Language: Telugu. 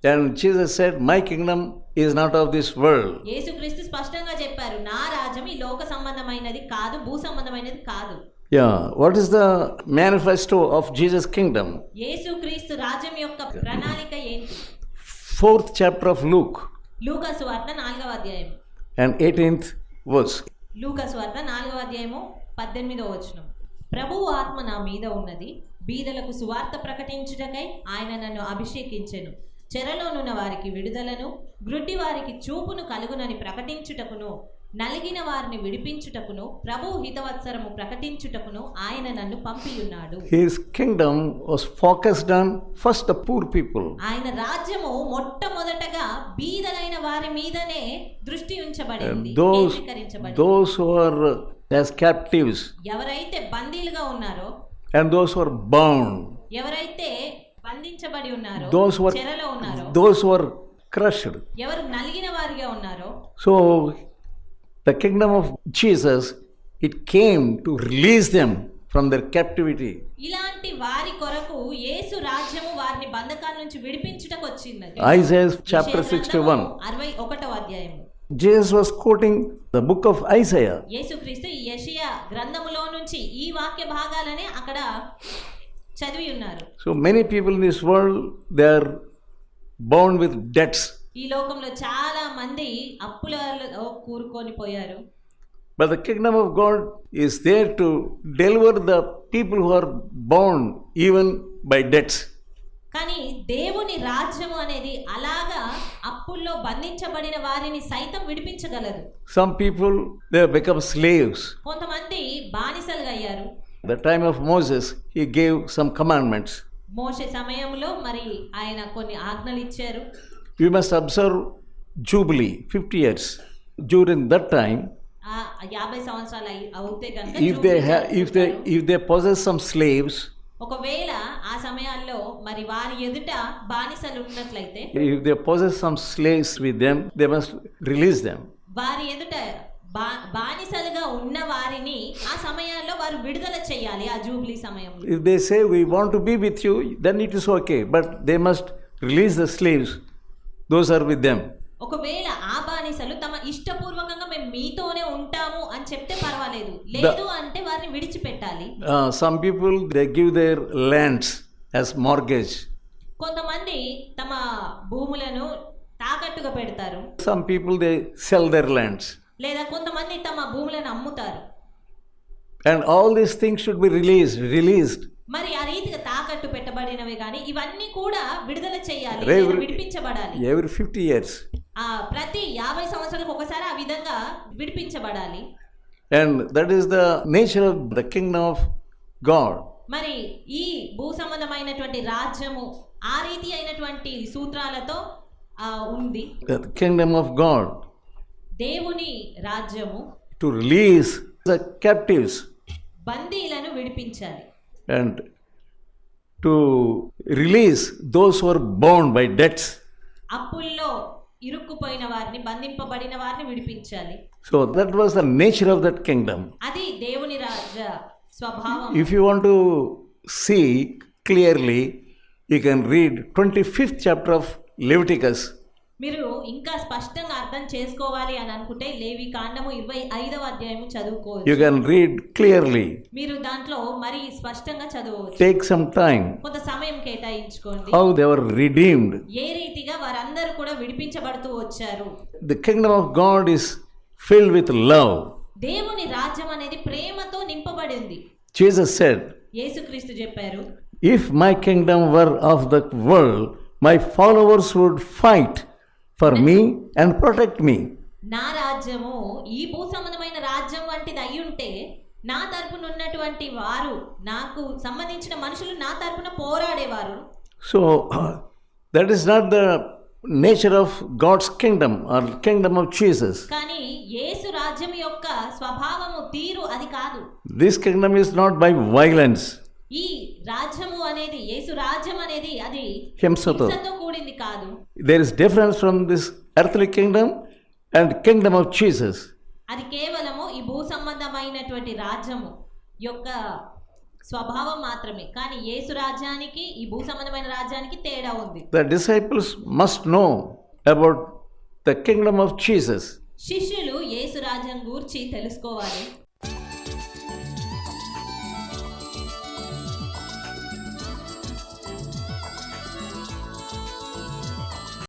And Jesus said, my kingdom is not of this world. యేసుక్రీస్తు స్పష్టంగా చెప్పారు, నా రాజ్యం ఈ లోక సంబంధమైనది కాదు, భూ సంబంధమైనది కాదు. Yeah, what is the manifesto of Jesus' kingdom? యేసుక్రీస్తు రాజ్యం యొక్క ప్రణాళిక ఏంటి? 4th chapter of Luke లూకా సువార్త 4వ అధ్యాయం and 18th verse. లూకా సువార్త 4వ అధ్యాయము 18వ వచనం. ప్రభువు ఆత్మ నా మీద ఉన్నది, బీదలకు సువార్త ప్రకటించుటకై ఆయన నన్ను అభిషేకించెను. చెరలోనున్న వారికి విడుదలను, గ్రుడ్డి వారికి చూపును కలుగునని ప్రకటించుటకును, నలిగిన వారిని విడిపించుటకును, ప్రభువు హితవత్సరము ప్రకటించుటకును ఆయన నన్ను పంపియున్నాడు. His kingdom was focused on first the poor people. ఆయన రాజ్యము మొట్టమొదటగా బీదలైన వారి మీదనే దృష్టి ఉంచబడింది, కేంద్రీకరించబడింది. Those who are as captives, ఎవరైతే బందీలుగా ఉన్నారో, and those who are bound, ఎవరైతే బంధించబడి ఉన్నారో, those who are, చెరలో ఉన్నారో, those who are crushed. ఎవరు నలిగిన వారిగా ఉన్నారో. So the kingdom of Jesus, it came to release them from their captivity. ఇలాంటి వారి కొరకు యేసు రాజ్యము వారిని బంధకాల నుంచి విడిపించుటకు వచ్చింది. Isaiah chapter 61. 61వ అధ్యాయం. Jesus was quoting the book of Isaiah. యేసుక్రీస్తు ఈ యెషయా గ్రంథములో నుంచి ఈ వాక్య భాగాలనే అక్కడ చదివి ఉన్నారు. So many people in this world, they are bound with debts. ఈ లోకంలో చాలా మంది అప్పులలో కూరుకొని పోయారు. But the kingdom of God is there to deliver the people who are bound even by debts. కానీ దేవుని రాజ్యము అనేది అలాగా అప్పుల్లో బంధించబడిన వారిని సైతం విడిపించగలదు. Some people, they have become slaves. కొంతమంది బానిసలుగా అయ్యారు. The time of Moses, he gave some commandments. మోషే సమయంలో మరి ఆయన కొన్ని ఆజ్ఞలు ఇచ్చారు. You must observe Jubilee, 50 years. During that time, 50 సంవత్సరాలు అవుతే గనుక if they possess some slaves, ఒకవేళ ఆ సమయాల్లో మరి వారి ఎదుట బానిసలు ఉన్నట్లయితే, if they possess some slaves with them, they must release them. వారి ఎదుట బానిసలుగా ఉన్న వారిని ఆ సమయాల్లో వారు విడుదల చేయాలి. ఆ జూబ్లీ సమయంలో If they say we want to be with you, then it is okay, but they must release the slaves. Those are with them. ఒకవేళ ఆ బానిసలు తమ ఇష్టపూర్వకంగా మేము మీతోనే ఉంటాము అని చెప్తే పర్వాలేదు, లేదు అంటే వారిని విడిచిపెట్టాలి. Some people, they give their lands as mortgage. కొంతమంది తమ భూములను తాకట్టుగా పెడతారు. Some people, they sell their lands. లేదా కొంతమంది తమ భూములను అమ్ముతారు. And all these things should be released. మరి ఆ రీతిగా తాకట్టు పెట్టబడినవి కానీ ఇవన్నీ కూడా విడుదల చేయాలి, విడిపించబడాలి. Every 50 years. ప్రతి 50 సంవత్సరాలకు ఒకసారి ఆ విధంగా విడిపించబడాలి. And that is the nature of the kingdom of God. మరి ఈ భూ సంబంధమైనటువంటి రాజ్యము ఆ రీతి అయినటువంటి సూత్రాలతో ఉంది. The kingdom of God. దేవుని రాజ్యము To release the captives. బందీలను విడిపించాలి. And to release those who are bound by debts. అప్పుల్లో ఇరుక్కుపోయిన వారిని, బంధింపబడిన వారిని విడిపించాలి. So that was the nature of that kingdom. అది దేవుని రాజ్య స్వభావం. If you want to see clearly, you can read 25th chapter of Leviticus. మీరు ఇంకా స్పష్టంగా అర్థం చేసుకోవాలి అని అనుకుంటే లేవి కాండము 25వ అధ్యాయము చదువుకోవచ్చు. You can read clearly. మీరు దాంట్లో మరి స్పష్టంగా చదవవచ్చు. Take some time. కొంత సమయం కేటాయించుకోండి. How they were redeemed. ఏ రీతిగా వారందరూ కూడా విడిపించబడుతూ వచ్చారు. The kingdom of God is filled with love. దేవుని రాజ్యం అనేది ప్రేమతో నింపబడింది. Jesus said, యేసుక్రీస్తు చెప్పారు, if my kingdom were of the world, my followers would fight for me and protect me. నా రాజ్యము ఈ భూ సంబంధమైన రాజ్యం వంటిది అయి ఉంటే నా తరపున ఉన్నటువంటి వారు, నాకు సంబంధించిన మనుషులు నా తరపున పోరాడేవారు. So that is not the nature of God's kingdom or kingdom of Jesus. కానీ యేసు రాజ్యం యొక్క స్వభావము, తీరు అది కాదు. This kingdom is not by violence. ఈ రాజ్యము అనేది, యేసు రాజ్యం అనేది అది హింసతో కూడింది కాదు. There is difference from this earthly kingdom and kingdom of Jesus. అది కేవలము ఈ భూ సంబంధమైనటువంటి రాజ్యము యొక్క స్వభావం మాత్రమే. కానీ యేసు రాజ్యానికి ఈ భూ సంబంధమైన రాజ్యానికి తేడా ఉంది. The disciples must know about the kingdom of Jesus. శిష్యులు యేసు రాజ్యం గూర్చి తెలుసుకోవాలి.